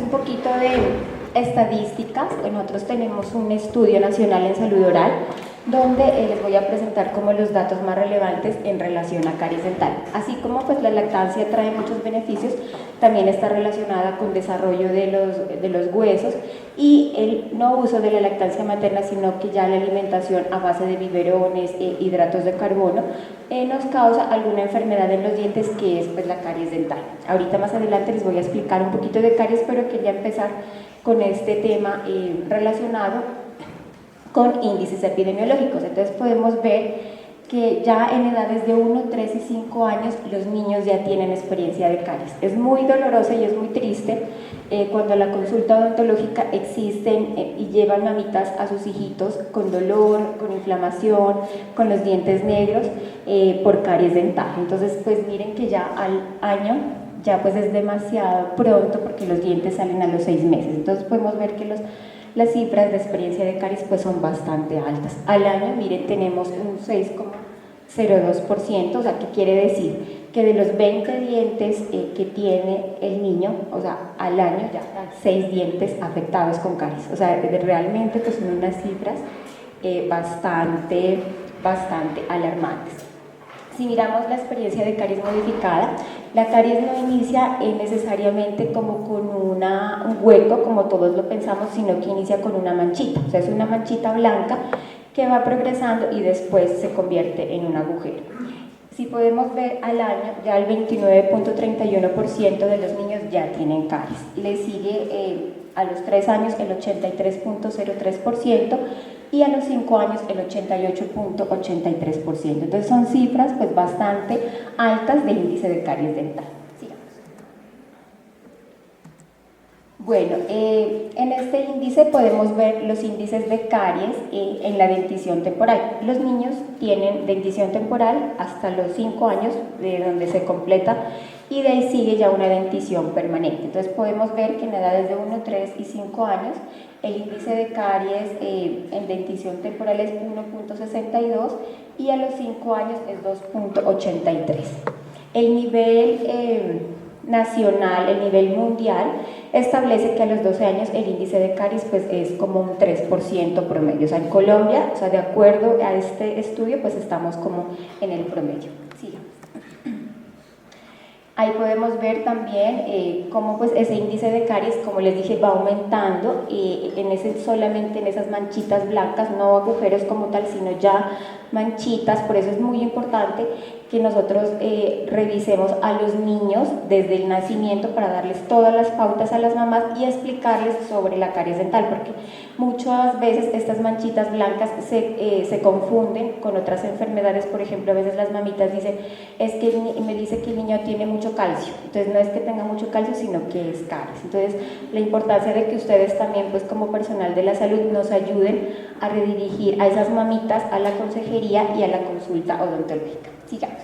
un poquito de estadísticas. Nosotros tenemos un estudio nacional en salud oral donde les voy a presentar como los datos más relevantes en relación a caries dental. Así como pues la lactancia trae muchos beneficios, también está relacionada con desarrollo de los huesos y el no uso de la lactancia materna, sino que ya la alimentación a base de biberones e hidratos de carbono nos causa alguna enfermedad en los dientes, que es pues la caries dental. Ahorita más adelante les voy a explicar un poquito de caries, pero quería empezar con este tema relacionado con índices epidemiológicos. Entonces podemos ver que ya en edades de 1, 3 y 5 años los niños ya tienen experiencia de caries. Es muy dolorosa y es muy triste cuando en la consulta odontológica existen y llevan mamitas a sus hijitos con dolor, con inflamación, con los dientes negros por caries dental. Entonces pues miren que ya al año ya pues es demasiado pronto, porque los dientes salen a los 6 meses. Entonces podemos ver que las cifras de experiencia de caries pues son bastante altas. Al año, miren, tenemos un 6,02%, o sea, ¿qué quiere decir? Que de los 20 dientes que tiene el niño, o sea, al año ya hay 6 dientes afectados con caries. O sea, realmente pues son unas cifras bastante alarmantes. Si miramos la experiencia de caries modificada, la caries no inicia necesariamente como con un hueco, como todos lo pensamos, sino que inicia con una manchita. O sea, es una manchita blanca que va progresando y después se convierte en un agujero. Si podemos ver al año, ya el 29,31% de los niños ya tienen caries. Le sigue a los 3 años el 83,03%, y a los 5 años el 88,83%. Entonces son cifras pues bastante altas de índice de caries dental. Sigamos. Bueno, en este índice podemos ver los índices de caries en la dentición temporal. Los niños tienen dentición temporal hasta los 5 años, de donde se completa, y de ahí sigue ya una dentición permanente. Entonces podemos ver que en edades de 1, 3 y 5 años el índice de caries en dentición temporal es 1,62 y a los 5 años es 2,83. El nivel nacional, el nivel mundial, establece que a los 12 años el índice de caries pues es como un 3% promedio. O sea, en Colombia, o sea, de acuerdo a este estudio, pues estamos como en el promedio. Sigamos. Ahí podemos ver también cómo pues ese índice de caries, como les dije, va aumentando solamente en esas manchitas blancas, no agujeros como tal, sino ya manchitas. Por eso es muy importante que nosotros revisemos a los niños desde el nacimiento para darles todas las pautas a las mamás y explicarles sobre la caries dental, porque muchas veces estas manchitas blancas se confunden con otras enfermedades. Por ejemplo, a veces las mamitas dicen, es que me dice que el niño tiene mucho calcio. Entonces no es que tenga mucho calcio, sino que es caries. Entonces la importancia de que ustedes también pues como personal de la salud nos ayuden a redirigir a esas mamitas a la consejería y a la consulta odontológica. Sigamos.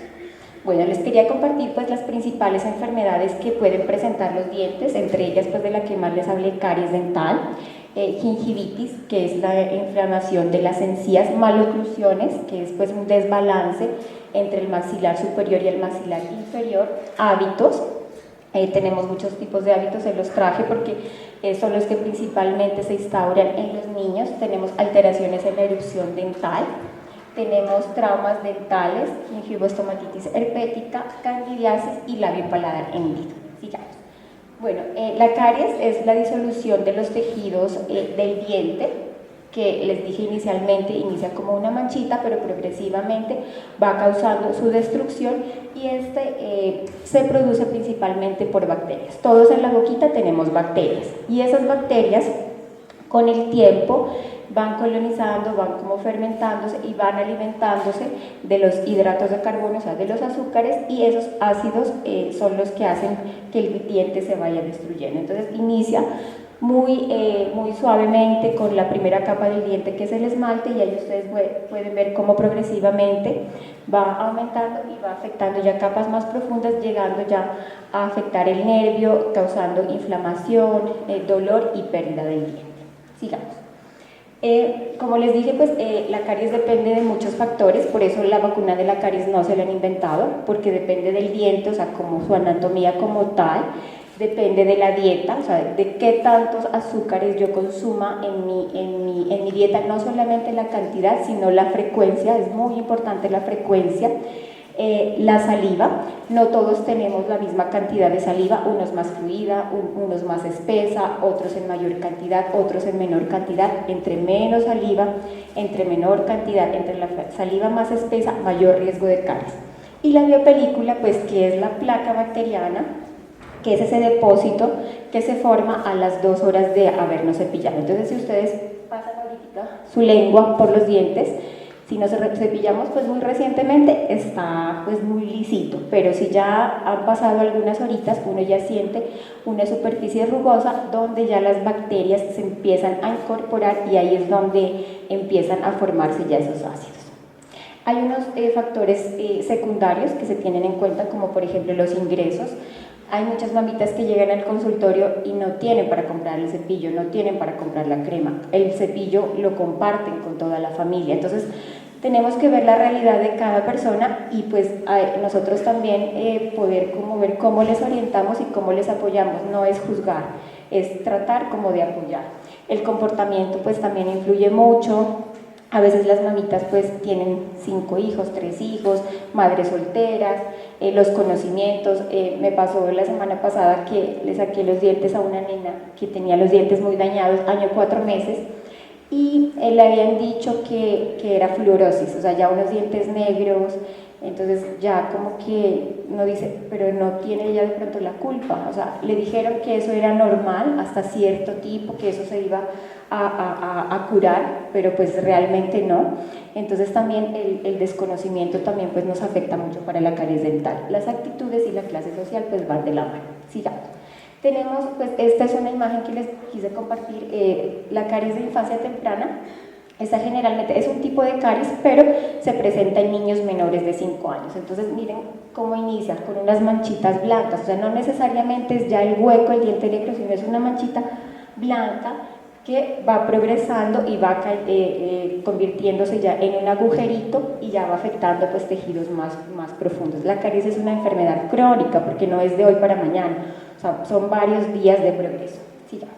Bueno, les quería compartir pues las principales enfermedades que pueden presentar los dientes, entre ellas pues de la que más les hablé, caries dental, gingivitis, que es la inflamación de las encías, maloclusiones, que es pues un desbalance entre el maxilar superior y el maxilar inferior, hábitos. Tenemos muchos tipos de hábitos, se los traje porque son los que principalmente se instauran en los niños. Tenemos alteraciones en la erupción dental, tenemos traumas dentales, gingivoestomatitis herpética, candidiasis y labio paladar hendido. Sigamos. Bueno, la caries es la disolución de los tejidos del diente, que les dije inicialmente, inicia como una manchita, pero progresivamente va causando su destrucción, y se produce principalmente por bacterias. Todos en la boquita tenemos bacterias, y esas bacterias con el tiempo van colonizando, van como fermentándose y van alimentándose de los hidratos de carbono, o sea, de los azúcares, y esos ácidos son los que hacen que el diente se vaya destruyendo. Entonces inicia muy suavemente con la primera capa del diente, que es el esmalte, y ahí ustedes pueden ver cómo progresivamente va aumentando y va afectando ya capas más profundas, llegando ya a afectar el nervio, causando inflamación, dolor y pérdida del diente. Sigamos. Como les dije, pues la caries depende de muchos factores, por eso la vacuna de la caries no se la han inventado, porque depende del diente, o sea, como su anatomía como tal, depende de la dieta, o sea, de qué tantos azúcares yo consuma en mi dieta, no solamente la cantidad, sino la frecuencia, es muy importante la frecuencia. La saliva, no todos tenemos la misma cantidad de saliva, unos más fluida, unos más espesa, otros en mayor cantidad, otros en menor cantidad. Entre menos saliva, entre menor cantidad, entre la saliva más espesa, mayor riesgo de caries. Y la biopelícula, pues, que es la placa bacteriana, que es ese depósito que se forma a las 2 horas de habernos cepillado. Entonces, si ustedes pasan ahorita su lengua por los dientes, si nos cepillamos pues muy recientemente, está pues muy lisito, pero si ya han pasado algunas horitas, uno ya siente una superficie rugosa donde ya las bacterias se empiezan a incorporar y ahí es donde empiezan a formarse ya esos ácidos. Hay unos factores secundarios que se tienen en cuenta, como por ejemplo los ingresos. Hay muchas mamitas que llegan al consultorio y no tienen para comprar el cepillo, no tienen para comprar la crema. El cepillo lo comparten con toda la familia. Entonces, tenemos que ver la realidad de cada persona y pues nosotros también poder como ver cómo les orientamos y cómo les apoyamos. No es juzgar, es tratar como de apoyar. El comportamiento pues también influye mucho. A veces las mamitas pues tienen 5 hijos, 3 hijos, madres solteras, los conocimientos. Me pasó la semana pasada que le saqué los dientes a una nena que tenía los dientes muy dañados, año 4 meses, y le habían dicho que era fluorosis, o sea, ya unos dientes negros. Entonces ya como que no dice, pero no tiene ella de pronto la culpa, o sea, le dijeron que eso era normal hasta cierto tipo, que eso se iba a curar, pero pues realmente no. Entonces también el desconocimiento también pues nos afecta mucho para la caries dental. Las actitudes y la clase social pues van de la mano. Sigamos. Tenemos, pues esta es una imagen que les quise compartir, la caries de infancia temprana. Esta generalmente es un tipo de caries, pero se presenta en niños menores de 5 años. Entonces miren cómo inicia, con unas manchitas blancas, o sea, no necesariamente es ya el hueco, el diente negro, sino es una manchita blanca que va progresando y va convirtiéndose ya en un agujerito y ya va afectando pues tejidos más profundos. La caries es una enfermedad crónica porque no es de hoy para mañana, o sea, son varios días de progreso. Sigamos.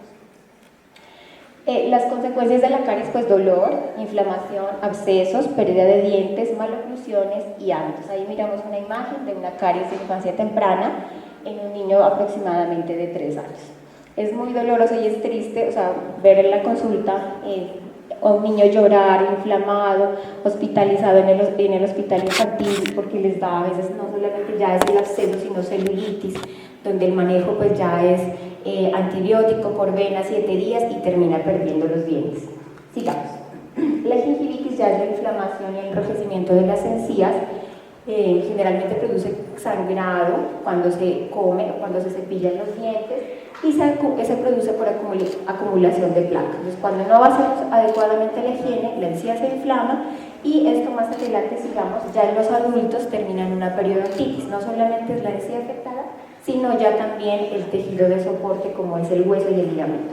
Las consecuencias de la caries, pues dolor, inflamación, abscesos, pérdida de dientes, maloclusiones y hábitos. Ahí miramos una imagen de una caries de infancia temprana en un niño aproximadamente de 3 años. Es muy doloroso y es triste, o sea, ver en la consulta a un niño llorar, inflamado, hospitalizado en el hospital infantil, porque les da a veces no solamente ya es el absceso, sino celulitis, donde el manejo pues ya es antibiótico por vena 7 días y termina perdiendo los dientes. Sigamos. La gingivitis ya es la inflamación y el enrojecimiento de las encías. Generalmente produce sangrado cuando se come o cuando se cepillan los dientes y se produce por acumulación de placa. Entonces, cuando no hacemos adecuadamente la higiene, la encía se inflama y esto más adelante, sigamos, ya en los adultos termina en una periodontitis. No solamente es la encía afectada, sino ya también el tejido de soporte como es el hueso y el ligamento.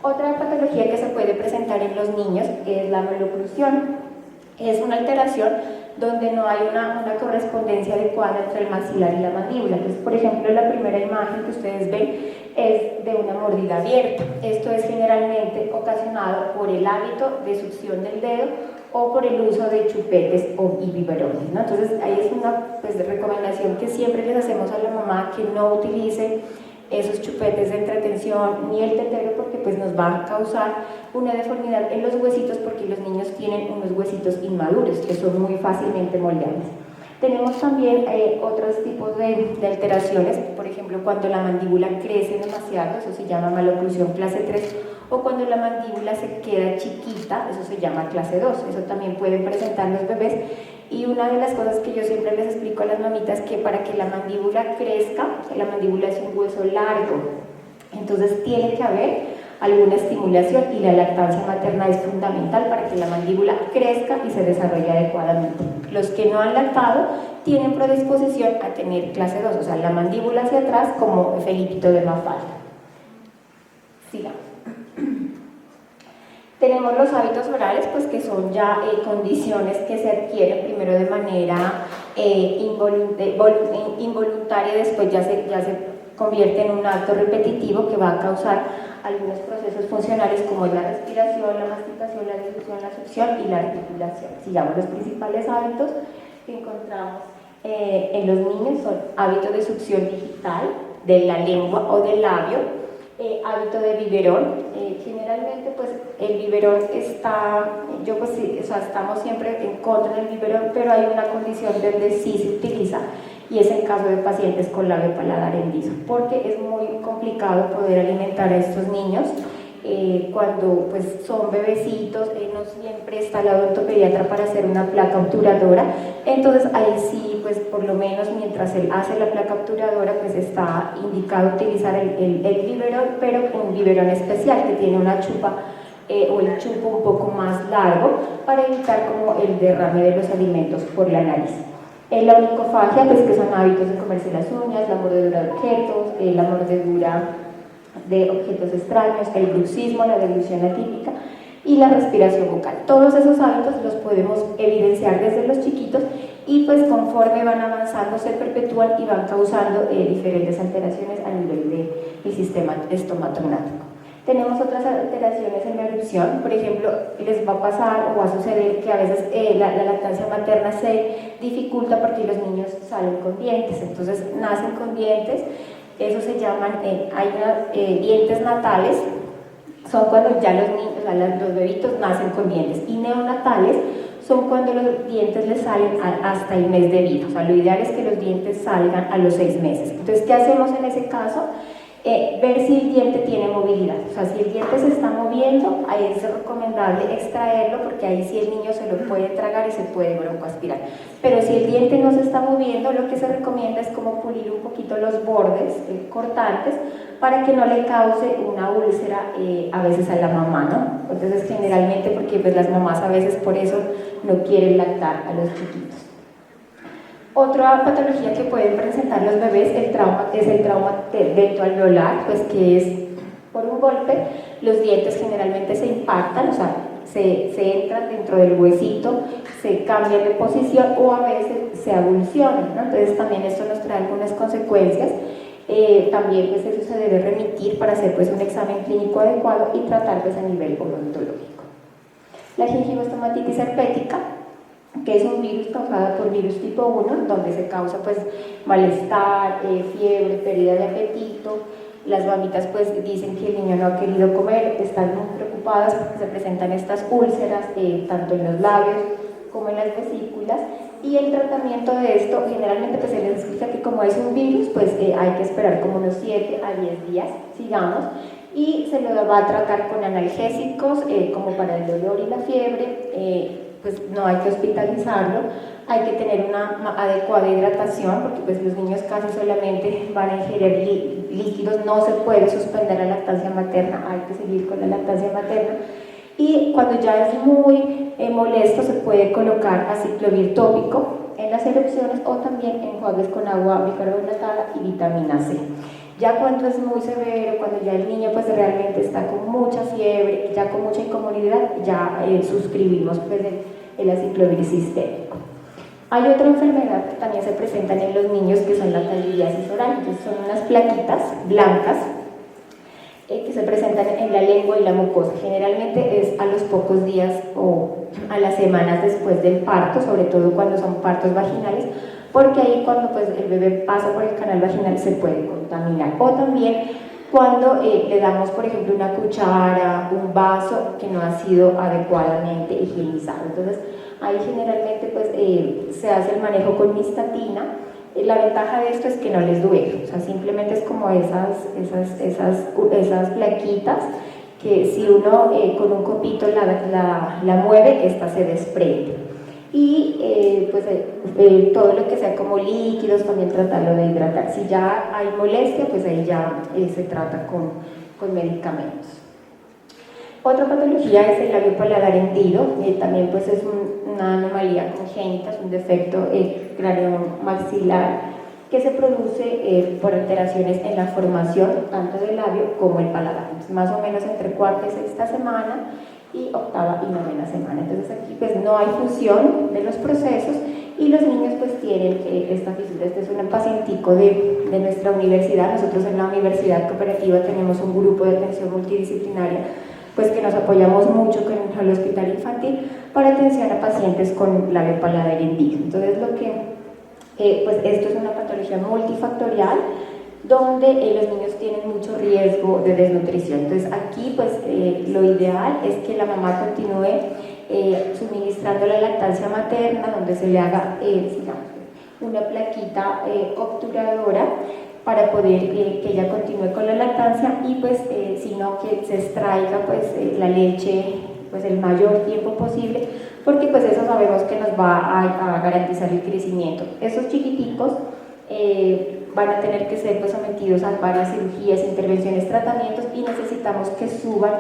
Otra patología que se puede presentar en los niños es la maloclusión. Es una alteración donde no hay una correspondencia adecuada entre el maxilar y la mandíbula. Entonces, por ejemplo, la primera imagen que ustedes ven es de una mordida abierta. Esto es generalmente ocasionado por el hábito de succión del dedo o por el uso de chupetes y biberones, ¿no? Entonces, ahí es una recomendación que siempre les hacemos a la mamá, que no utilice esos chupetes de entretención ni el tetero, porque pues nos va a causar una deformidad en los huesitos, porque los niños tienen unos huesitos inmaduros que son muy fácilmente moldeables. Tenemos también otros tipos de alteraciones, por ejemplo, cuando la mandíbula crece demasiado, eso se llama maloclusión clase 3, o cuando la mandíbula se queda chiquita, eso se llama clase 2, eso también pueden presentar los bebés. Y una de las cosas que yo siempre les explico a las mamitas, que para que la mandíbula crezca, la mandíbula es un hueso largo, entonces tiene que haber alguna estimulación y la lactancia materna es fundamental para que la mandíbula crezca y se desarrolle adecuadamente. Los que no han lactado tienen predisposición a tener clase 2, o sea, la mandíbula hacia atrás como Felipito de Mafalda. Sigamos. Tenemos los hábitos orales, pues que son ya condiciones que se adquieren primero de manera involuntaria, después ya se convierte en un acto repetitivo que va a causar algunos procesos funcionales como es la respiración, la masticación, la difusión, la succión y la articulación. Sigamos, los principales hábitos que encontramos en los niños son hábitos de succión digital, de la lengua o del labio, hábito de biberón. Generalmente pues el biberón está, yo pues sí, o sea, estamos siempre en contra del biberón, pero hay una condición donde sí se utiliza y es el caso de pacientes con labio paladar hendido, porque es muy complicado poder alimentar a estos niños cuando pues son bebecitos, no siempre está el odontopediatra para hacer una placa obturadora, entonces ahí sí pues por lo menos mientras él hace la placa obturadora pues está indicado utilizar el biberón, pero un biberón especial que tiene una chupa o el chupo un poco más largo para evitar como el derrame de los alimentos por la nariz. La onicofagia, pues que son hábitos de comerse las uñas, la mordedura de objetos, la mordedura de objetos extraños, el bruxismo, la deglución atípica y la respiración bucal. Todos esos hábitos los podemos evidenciar desde los chiquitos y pues conforme van avanzando se perpetúan y van causando diferentes alteraciones a nivel del sistema estomatognático. Tenemos otras alteraciones en la erupción, por ejemplo, les va a pasar o va a suceder que a veces la lactancia materna se dificulta porque los niños salen con dientes, entonces nacen con dientes, eso se llaman, dientes natales, son cuando ya los niños, los bebitos nacen con dientes, y neonatales son cuando los dientes les salen hasta el mes de vida, o sea, lo ideal es que los dientes salgan a los 6 meses. Entonces, ¿qué hacemos en ese caso? Ver si el diente tiene movilidad, o sea, si el diente se está moviendo, ahí es recomendable extraerlo porque ahí sí el niño se lo puede tragar y se puede broncoaspirar. Pero si el diente no se está moviendo, lo que se recomienda es como pulir un poquito los bordes cortantes para que no le cause una úlcera a veces a la mamá, ¿no? Entonces generalmente porque pues las mamás a veces por eso no quieren lactar a los chiquitos. Otra patología que pueden presentar los bebés es el trauma dentoalveolar, pues que es por un golpe, los dientes generalmente se impactan, o sea, se entran dentro del huesito, se cambian de posición o a veces se avulsionan, ¿no? Entonces también esto nos trae algunas consecuencias. También pues eso se debe remitir para hacer pues un examen clínico adecuado y tratar pues a nivel odontológico. La gingivostomatitis herpética, que es un virus causado por virus tipo 1, donde se causa pues malestar, fiebre, pérdida de apetito. Las mamitas pues dicen que el niño no ha querido comer, están muy preocupadas porque se presentan estas úlceras tanto en los labios como en las vesículas, y el tratamiento de esto generalmente pues se les explica que como es un virus pues hay que esperar como unos 7 a 10 días, sigamos, y se lo va a tratar con analgésicos como para el dolor y la fiebre, pues no hay que hospitalizarlo, hay que tener una adecuada hidratación porque pues los niños casi solamente van a ingerir líquidos, no se puede suspender la lactancia materna, hay que seguir con la lactancia materna. Y cuando ya es muy molesto se puede colocar aciclovir tópico en las erupciones o también enjuagues con agua bicarbonatada y vitamina C. Ya cuando es muy severo, cuando ya el niño pues realmente está con mucha fiebre, ya con mucha incomodidad, ya suscribimos pues el aciclovir sistémico. Hay otra enfermedad que también se presenta en los niños que son la candidiasis oral, entonces son unas plaquitas blancas que se presentan en la lengua y la mucosa. Generalmente es a los pocos días o a las semanas después del parto, sobre todo cuando son partos vaginales, porque ahí cuando pues, el bebé pasa por el canal vaginal se puede contaminar. O también cuando le damos, por ejemplo, una cuchara, un vaso que no ha sido adecuadamente higienizado. Entonces, ahí generalmente pues, se hace el manejo con nistatina. La ventaja de esto es que no les duele, o sea, simplemente es como esas plaquitas que si uno con un copito la mueve, esta se desprende. Y todo lo que sea como líquidos, también tratarlo de hidratar. Si ya hay molestia, pues ahí ya se trata con medicamentos. Otra patología es el labio paladar hendido, también pues es una anomalía congénita, es un defecto craneomaxilar que se produce por alteraciones en la formación tanto del labio como el paladar. Entonces, más o menos entre cuarta y sexta semana y octava y novena semana. Entonces aquí pues no hay fusión de los procesos y los niños pues tienen esta fisura. Este es un pacientico de nuestra universidad. Nosotros en la Universidad Cooperativa tenemos un grupo de atención multidisciplinaria pues que nos apoyamos mucho con el hospital infantil para atención a pacientes con labio paladar hendido. Entonces pues esto es una patología multifactorial donde los niños tienen mucho riesgo de desnutrición. Entonces aquí pues lo ideal es que la mamá continúe suministrando la lactancia materna, donde se le haga digamos, una plaquita obturadora para poder que ella continúe con la lactancia y pues sino que se extraiga pues la leche pues el mayor tiempo posible, porque pues eso sabemos que nos va a garantizar el crecimiento. Esos chiquiticos van a tener que ser pues sometidos a varias cirugías, intervenciones, tratamientos, y necesitamos que suban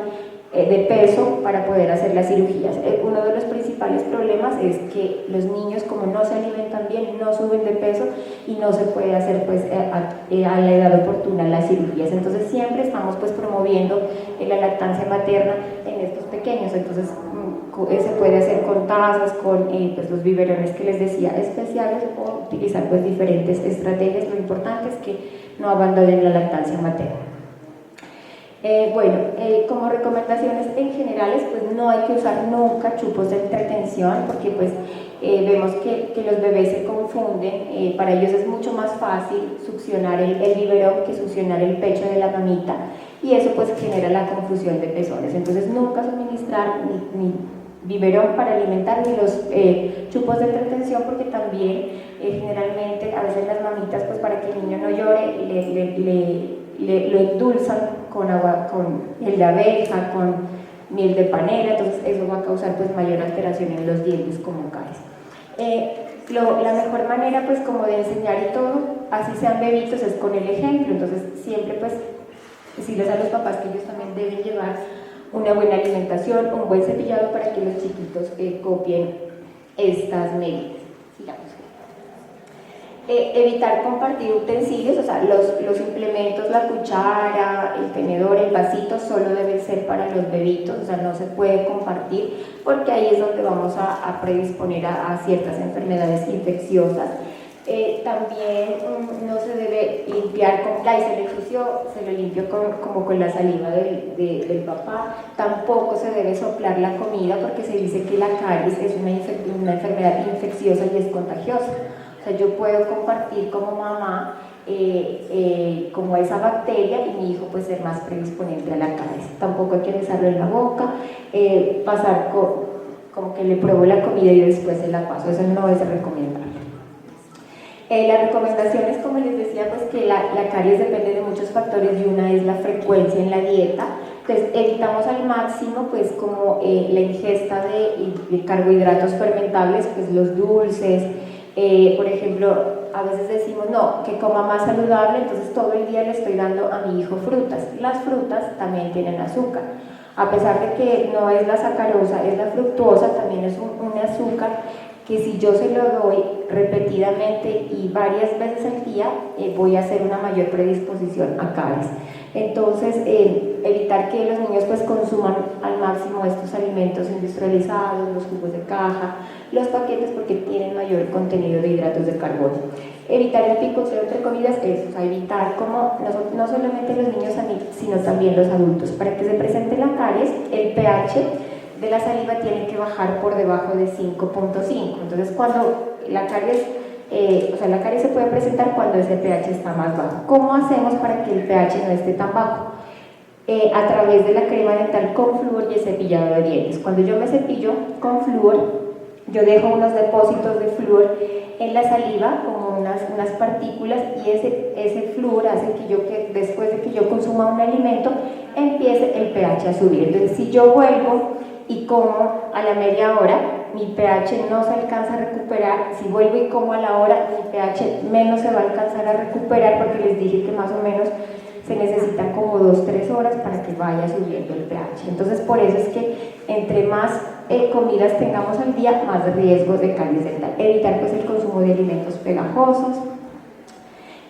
de peso para poder hacer las cirugías. Uno de los principales problemas es que los niños, como no se alimentan bien, no suben de peso y no se puede hacer pues a la edad oportuna las cirugías. Entonces siempre estamos pues promoviendo la lactancia materna en estos pequeños. Entonces se puede hacer con tazas, con pues los biberones que les decía especiales, o utilizar pues diferentes estrategias. Lo importante es que no abandonen la lactancia materna. Como recomendaciones en generales, pues no hay que usar nunca chupos de entretención, porque pues vemos que los bebés se confunden. Para ellos es mucho más fácil succionar el biberón que succionar el pecho de la mamita, y eso pues genera la confusión de pezones. Entonces nunca suministrar ni biberón para alimentar ni los chupos de entretención, porque también generalmente a veces las mamitas pues para que el niño no llore lo endulzan con agua, con miel de abeja, con miel de panela. Entonces eso va a causar pues mayor alteración en los dientes como caries. La mejor manera pues como de enseñar y todo, así sean bebitos, es con el ejemplo. Entonces siempre pues decirles a los papás que ellos también deben llevar una buena alimentación, un buen cepillado para que los chiquitos copien estas medidas. Sigamos. Evitar compartir utensilios, o sea, los implementos, la cuchara, el tenedor, el vasito, solo deben ser para los bebitos, o sea, no se puede compartir, porque ahí es donde vamos a predisponer a ciertas enfermedades infecciosas. También no se debe limpiar con, se le ensució, se lo limpio como con la saliva del papá. Tampoco se debe soplar la comida, porque se dice que la caries es una enfermedad infecciosa y es contagiosa. O sea, yo puedo compartir como mamá como esa bacteria, y mi hijo puede ser más predisponente a la caries. Tampoco hay que besarlo en la boca, pasar como que le pruebo la comida y después se la paso. Eso no es recomendable. Las recomendaciones, como les decía, pues que la caries depende de muchos factores, y una es la frecuencia en la dieta. Entonces evitamos al máximo pues como la ingesta de carbohidratos fermentables, pues los dulces. Por ejemplo, a veces decimos no, que coma más saludable, entonces todo el día le estoy dando a mi hijo frutas. Las frutas también tienen azúcar, a pesar de que no es la sacarosa, es la fructuosa, también es un azúcar que si yo se lo doy repetidamente y varias veces al día, voy a hacer una mayor predisposición a caries. Entonces, evitar que los niños pues consuman al máximo estos alimentos industrializados, los jugos de caja, los paquetes, porque tienen mayor contenido de hidratos de carbono. Evitar el picoteo entre comidas, o sea, evitar como no solamente los niños, sino también los adultos. Para que se presente la caries, el pH de la saliva tiene que bajar por debajo de 5.5. Entonces, cuando la caries la caries se puede presentar cuando ese pH está más bajo. ¿Cómo hacemos para que el pH no esté tan bajo? A través de la crema dental con flúor y el cepillado de dientes. Cuando yo me cepillo con flúor, yo dejo unos depósitos de flúor en la saliva, como unas partículas, y ese flúor hace que después de que yo consuma un alimento, empiece el pH a subir. Entonces, si yo vuelvo y como a la media hora, mi pH no se alcanza a recuperar. Si vuelvo y como a la hora, mi pH menos se va a alcanzar a recuperar, porque les dije que más o menos se necesitan como 2-3 horas para que vaya subiendo el pH. Entonces, por eso es que entre más comidas tengamos al día, más riesgos de caries dental. Evitar pues el consumo de alimentos pegajosos,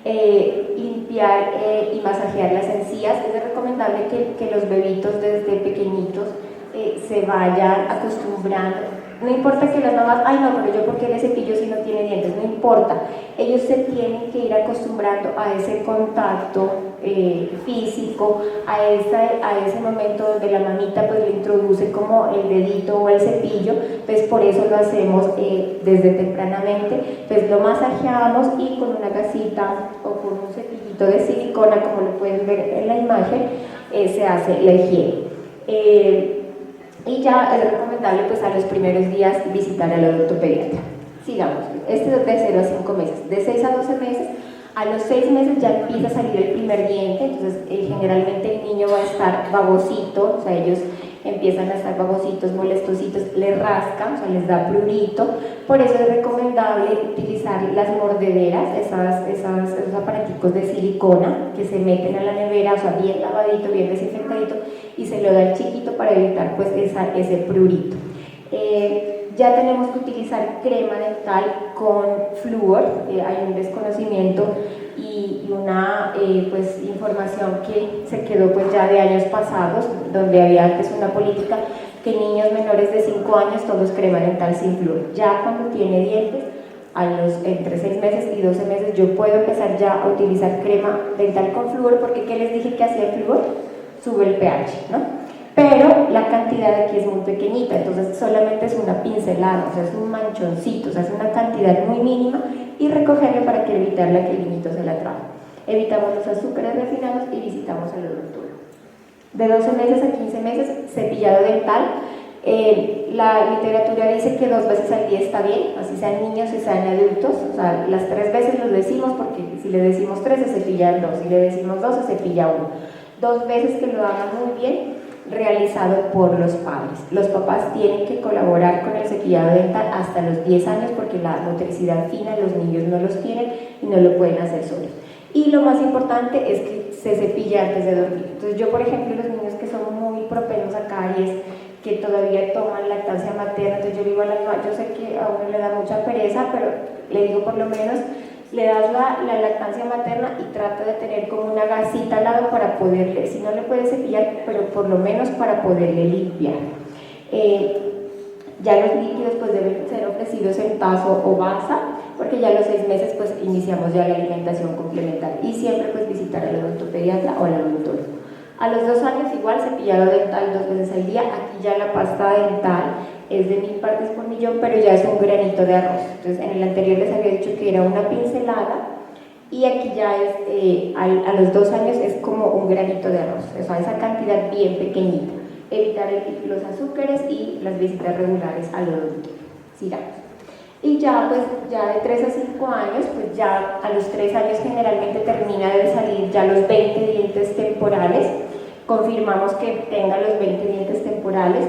limpiar y masajear las encías. Es recomendable que los bebitos desde pequeñitos se vayan acostumbrando No importa que las mamás, ay no, pero yo porque le cepillo si no tiene dientes, no importa. Ellos se tienen que ir acostumbrando a ese contacto físico, a ese momento donde la mamita pues le introduce como el dedito o el cepillo, pues por eso lo hacemos desde tempranamente, pues lo masajeamos y con una gasita o con un cepillito de silicona, como lo pueden ver en la imagen, se hace la higiene. Y ya es recomendable pues a los primeros días visitar al odontopediatra. Sigamos, este es de 0 a 5 meses, de 6 a 12 meses, a los 6 meses ya empieza a salir el primer diente, entonces generalmente el niño va a estar babosito, o sea ellos empiezan a estar babositos, molestositos, les rascan, o sea les da prurito, por eso es recomendable utilizar las mordederas, esos aparaticos de silicona que se meten a la nevera, o sea bien lavadito, bien desinfectadito, y se lo da al chiquito para evitar pues ese prurito. Ya tenemos que utilizar crema dental con flúor, hay un desconocimiento y una pues, información que se quedó pues ya de años pasados, donde había antes una política que niños menores de 5 años todos crema dental sin flúor. Ya cuando tiene dientes, entre 6 meses y 12 meses yo puedo empezar ya a utilizar crema dental con flúor, porque ¿qué les dije que hacía el flúor? Sube el pH, ¿no? Pero la cantidad aquí es muy pequeñita, entonces solamente es una pincelada, o sea, es un manchoncito, o sea, es una cantidad muy mínima, y recogerlo para que evitarla que el niñito se la trague. Evitamos los azúcares refinados y visitamos al odontólogo. De 12 meses a 15 meses, cepillado dental. La literatura dice que 2 veces al día está bien, así sean niños y sean adultos, o sea, las 3 veces lo decimos, porque si le decimos 3 se cepilla 2, si le decimos 2 se cepilla 1. 2 veces que lo hagan muy bien, realizado por los padres. Los papás tienen que colaborar con el cepillado dental hasta los 10 años, porque la motricidad fina los niños no los tienen y no lo pueden hacer solos. Y lo más importante es que se cepille antes de dormir. Entonces yo, por ejemplo, los niños que son muy propensos a caries, que todavía toman lactancia materna, entonces yo digo a la mamá, yo sé que a uno le da mucha pereza, pero le digo por lo menos le das la lactancia materna y trata de tener como una gasita al lado para poderle, si no le puedes cepillar, pero por lo menos para poderle limpiar. Ya los líquidos pues deben ser ofrecidos en tazo o baza, porque ya a los 6 meses pues iniciamos ya la alimentación complementaria, y siempre pues visitar al odontopediatra o al odontólogo. A los 2 años igual cepillado dental 2 veces al día. Aquí ya la pasta dental es de 1000 partes por millón, pero ya es un granito de arroz. Entonces en el anterior les había dicho que era una pincelada, y aquí ya es, a los 2 años es como un granito de arroz, o sea, esa cantidad bien pequeñita. Evitar los azúcares y las visitas regulares al odontólogo. Sigamos. Y ya pues ya de 3 a 5 años, pues ya a los 3 años generalmente termina de salir ya los 20 dientes temporales. Confirmamos que tenga los 20 dientes temporales.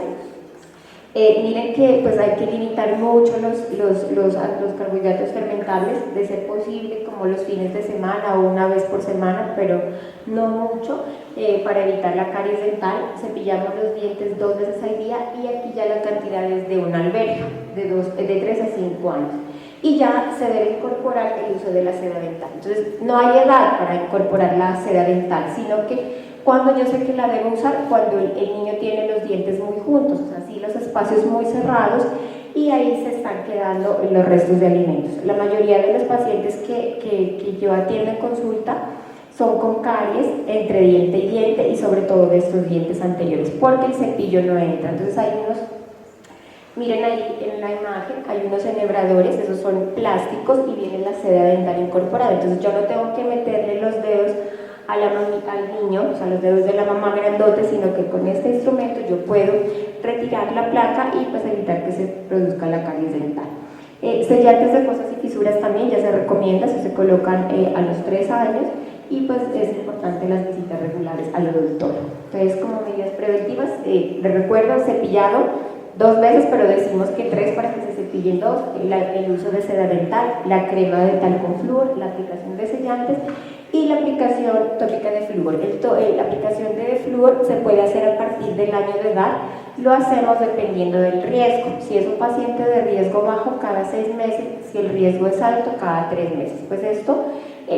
Miren que pues hay que limitar mucho los carbohidratos fermentables, de ser posible como los fines de semana o una vez por semana, pero no mucho, para evitar la caries dental. Cepillamos los dientes 2 veces al día, y aquí ya la cantidad es de una alberja, de 3 a 5 años. Y ya se debe incorporar el uso de la seda dental. Entonces no hay edad para incorporar la seda dental, sino que cuando yo sé que la debo usar, cuando el niño tiene los dientes muy juntos, o sea, así los espacios muy cerrados, y ahí se están quedando los restos de alimentos. La mayoría de los pacientes que yo atiendo en consulta son con caries entre diente y diente, y sobre todo de estos dientes anteriores, porque el cepillo no entra. Entonces hay unos, miren ahí en la imagen, hay unos enhebradores, esos son plásticos, y viene la seda dental incorporada. Entonces yo no tengo que meterle los dedos al niño, o sea, los dedos de la mamá grandotes, sino que con este instrumento yo puedo retirar la placa y pues evitar que se produzca la caries dental. Sellantes de fosas y fisuras también ya se recomienda, se colocan a los 3 años, y pues es importante las visitas regulares al odontólogo. Entonces, como medidas preventivas, les recuerdo, cepillado 2 veces, pero decimos que 3 para que se cepillen 2, el uso de seda dental, la crema dental con flúor, la aplicación de sellantes y la aplicación tópica de flúor. La aplicación de flúor se puede hacer a partir del año de edad, lo hacemos dependiendo del riesgo. Si es un paciente de riesgo bajo, cada 6 meses, si el riesgo es alto, cada 3 meses. Pues esto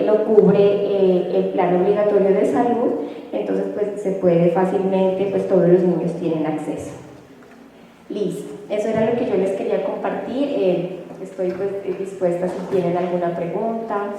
lo cubre el plan obligatorio de salud, entonces pues se puede fácilmente, pues todos los niños tienen acceso. Listo, eso era lo que yo les quería compartir. Estoy pues dispuesta si tienen alguna pregunta.